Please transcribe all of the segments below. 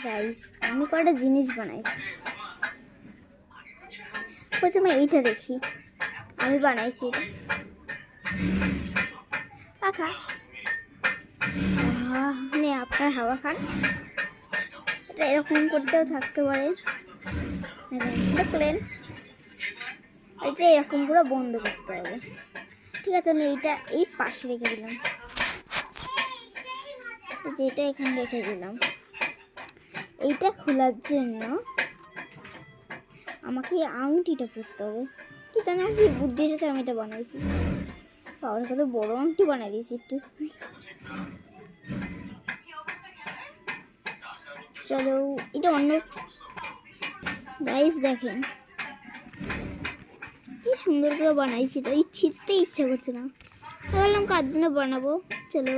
Guys আমি কয়টা জিনিস বানাইছি। প্রথমে এইটা দেখি, আমি বানাইছি এটা পাখা। মানে আপনার হাওয়া খান, এটা এরকম করতেও থাকতে পারে, দেখলেন? এটা এরকম পুরো বন্ধ করতে হবে। ঠিক আছে, আমি এইটা এই পাশে রেখে দিলাম, যেটা এখানে রেখে দিলাম। এইটা খোলার জন্য আমাকে এই আংটিটা পরতে হবে। কি জানি আমার কি বুদ্ধি এসেছে, আমি এটা বানাইছি। বাবার কত বড় আংটি বানাই দিয়েছি একটু। চলো এটা অন্য গাইস দেখেন কি সুন্দর করে বানাইছি। এটা ছিঁড়তে ইচ্ছা করছে না, বললাম কার জন্য বানাবো। চলো,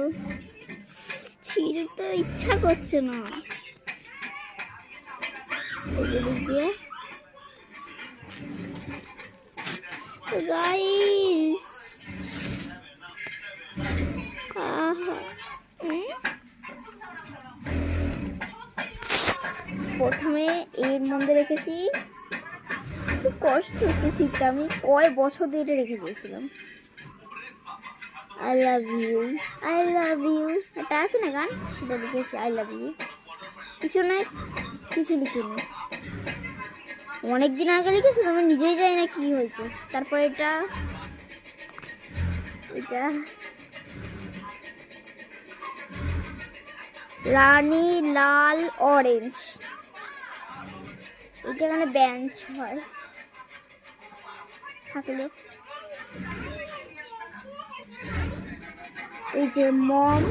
ছিঁড়তে ইচ্ছা করছে না। দিয়ে গাইস প্রথমে এর মধ্যে রেখেছি, খুব কষ্ট হচ্ছে ছিটটা। আমি কয় বছর দিয়ে এটা রেখে দিয়েছিলাম। I love you, I love you, এটা আছে না গান, সেটা লিখেছি আই লাভ ইউ। কিছু নাই, কিছু লিখিনি, অনেকদিন আগে লিখেছি, আমি নিজেই জানি না কি হয়েছে। তারপর এটা এটা রানী লাল অরেঞ্জ, এটা এখানে বেঞ্চ হয় থাকলো। এই যে মম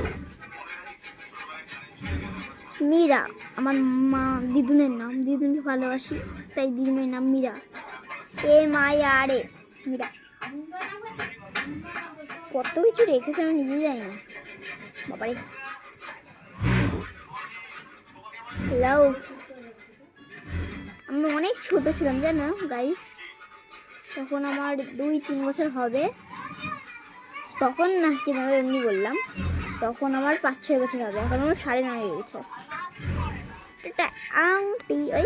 মীরা, আমার মা দিদুনের নাম, দিদুনকে ভালোবাসি তাই দিদুনের নাম মীরা, MIRA মীরা। কত কিছু রেখেছে আমি নিজে জানি না বাবারে। লাভ, আমি অনেক ছোট ছিলাম জানো গাইস, তখন আমার 2-3 বছর হবে। তখন না কিভাবে এমনি বললাম, তখন আমার 5-6 বছর হবে। এখন আমার 9.5 বছর। এটা আংটি, ওই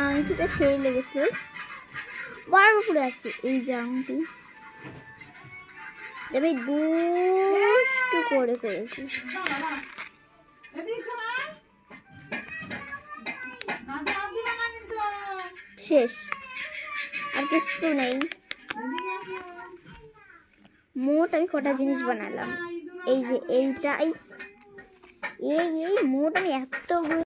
আংটিটা সেই লেগেছিল, বারবার পরে আছে। এই যে আংটি আমি দুষ্টু করে করেছি। শেষ, আর কিছু নেই। মোট আমি কটা জিনিস বানালাম, এই যে এইটা, এই মোট আমি এত